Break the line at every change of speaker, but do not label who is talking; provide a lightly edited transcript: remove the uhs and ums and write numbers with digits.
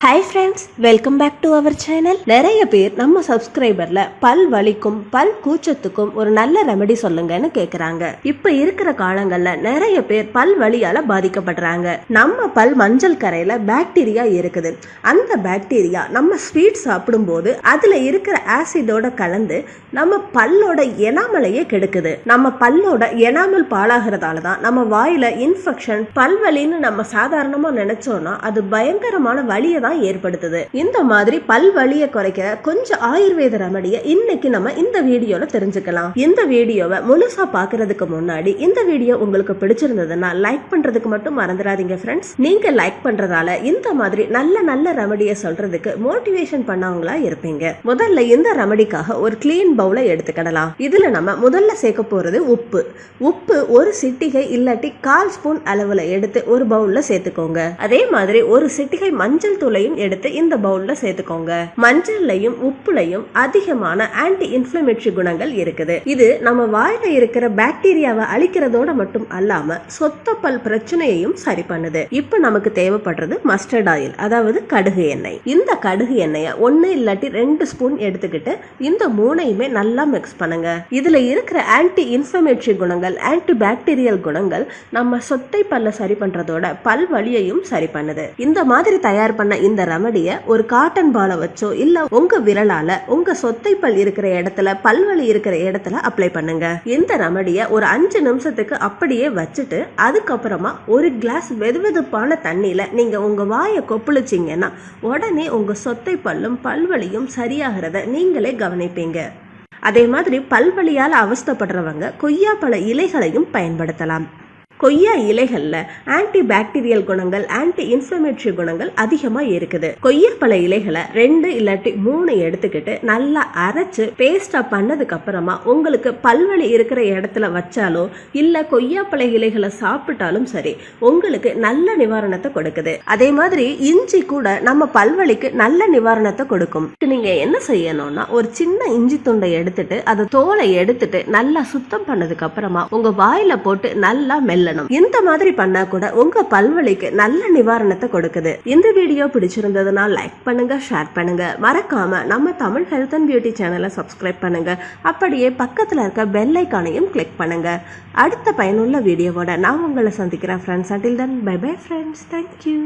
Hi friends, welcome back to our channel. நிறைய பேர் நம்ம சப்ஸ்கிரைபர்ல பல் வலிக்கும் பல் கூச்சத்துக்கும் ஒரு நல்ல ரெமெடி சொல்லுங்கன்னு கேக்குறாங்க. இப்ப இருக்கிற காலங்கள்ல நிறைய பேர் பல் வலியால பாதிக்கப்படுறாங்க. நம்ம பல் மஞ்சள் கரையில பாக்டீரியா இருக்குது. அந்த பாக்டீரியா நம்ம ஸ்வீட் சாப்பிடும் போது அதுல இருக்கிற ஆசிடோட கலந்து நம்ம பல்லோட எனாமலையே கெடுக்குது. நம்ம பல்லோட எனாமல் பாழாகிறதால தான் நம்ம வாயில இன்ஃபெக்ஷன் பல்வலின்னு நம்ம சாதாரணமா நினைச்சோம்னா அது பயங்கரமான வலியை தான் ஏற்படுத்துது. இந்த மாதிரி பல் வலியை குறைக்க கொஞ்சம் ஆயுர்வேத ரெமடியை இன்னைக்கு நம்ம இந்த வீடியோல தெரிஞ்சுக்கலாம். இந்த வீடியோவை முழுசா பாக்குறதுக்கு முன்னாடி இந்த வீடியோ உங்களுக்கு பிடிச்சிருந்ததுன்னா லைக் பண்றதுக்கு மட்டும் மறந்துடாதீங்க ஃப்ரெண்ட்ஸ். நீங்க லைக் பண்றதால இந்த மாதிரி நல்ல நல்ல ரெமடியை சொல்றதுக்கு மோட்டிவேஷன் பண்ணவங்களா இருப்பீங்க. முதல்ல இந்த ரெமடிக்காக ஒரு கிளீன் பவுலை எடுத்துக்கிடலாம். இதுல நம்ம முதல்ல சேர்க்க போறது உப்பு. உப்பு ஒரு சிட்டிகை இல்லாட்டி 1/4 ஸ்பூன் அளவுல எடுத்து ஒரு பவுல்ல சேர்த்துக்கோங்க. அதே மாதிரி ஒரு சிட்டிகை மஞ்சள் தூளையும் எடுத்து இந்த பவுல்ல சேர்த்துக்கோங்க. மஞ்சள்லையும் உப்புலையும் அதிகமான ஆன்டி இன்ஃப்ளமேட்டரி குணங்கள் இருக்குது. இது நம்ம வாயில இருக்கிற பாக்டீரியாவை அழிக்கிறதோட மட்டும் அல்லாம சொத்த பல் பிரச்சனையையும் சரி பண்ணுது. இப்ப நமக்கு தேவைப்படுறது மஸ்டர்ட் ஆயில், அதாவது கடுகு எண்ணெய். இந்த கடுகு எண்ணெயை 1 இல்லாட்டி 2 ஸ்பூன் எடுத்துக்கிட்டு இந்த மூணையுமே நல்லா மிக்ஸ் பண்ணுங்க. இதுல இருக்கிற ஆன்டி இன்ஃப்ளமேட்டரி குணங்கள், ஆன்டி பாக்டீரியல் குணங்கள் நம்ம சொத்தை பல்ல சரி பண்றதோட பல் வலியையும் சரி பண்ணுது. இந்த மாதிரி தயார் பண்ண இந்த ரெமடிய ஒரு காட்டன் பாலை வச்சோ இல்ல உங்க விரலால உங்க சொத்தை பல் இருக்கிற இடத்துல பல்வலி இருக்கிற இடத்துல அப்ளை பண்ணுங்க. இந்த ரெமடிய ஒரு 5 நிமிஷத்துக்கு அப்படியே வச்சுட்டு அதுக்கப்புறமா ஒரு கிளாஸ் வெதுவெதுப்பான தண்ணியில நீங்க உங்க வாயை கொப்பளிச்சிங்கன்னா உடனே உங்க சொத்தை பல்லும் பல்வலியும் சரியாகிறத நீங்களே கவனிப்பீங்க. அதே மாதிரி பல்வலியால் அவஸ்தைப்படுறவங்க கொய்யாப்பழ இலைகளையும் பயன்படுத்தலாம். கொய்யா இலைகள்ல ஆன்டி பாக்டீரியல் குணங்கள், ஆன்டி இன்ஃப்ளமேட்டரி குணங்கள் அதிகமா இருக்குது. கொய்யாப்பழ இலைகளை 2 இல்லாட்டி 3 எடுத்துக்கிட்டு நல்லா அரைச்சு பேஸ்டா பண்ணதுக்கு அப்புறமா உங்களுக்கு பல்வலி இருக்கிற இடத்துல வச்சாலோ இல்ல கொய்யாப்பழ இலைகளை சாப்பிட்டாலும் சரி உங்களுக்கு நல்ல நிவாரணத்தை கொடுக்குது. அதே மாதிரி இஞ்சி கூட நம்ம பல்வலிக்கு நல்ல நிவாரணத்தை கொடுக்கும். நீங்க என்ன செய்யணும்னா ஒரு சின்ன இஞ்சி துண்டை எடுத்துட்டு அதை தோலை எடுத்துட்டு நல்லா சுத்தம் பண்ணதுக்கு அப்புறமா உங்க வாயில போட்டு நல்லா மெல்ல. இந்த மாதிரி பண்ணா கூட உங்க பல்வலிக்கு நல்ல நிவாரணத்தை கொடுக்குது. இந்த வீடியோ பிடிச்சிருந்ததுன்னா லைக் பண்ணுங்க, ஷேர் பண்ணுங்க. மறக்காம நம்ம தமிழ் ஹெல்த் அண்ட் பியூட்டி சேனலை சப்ஸ்கிரைப் பண்ணுங்க. அப்படியே பக்கத்துல இருக்க பெல் ஐகானையும் கிளிக் பண்ணுங்க. அடுத்த பயனுள்ள வீடியோவோட நான் உங்களை சந்திக்கிறேன் friends. until then bye bye friends. Thank you.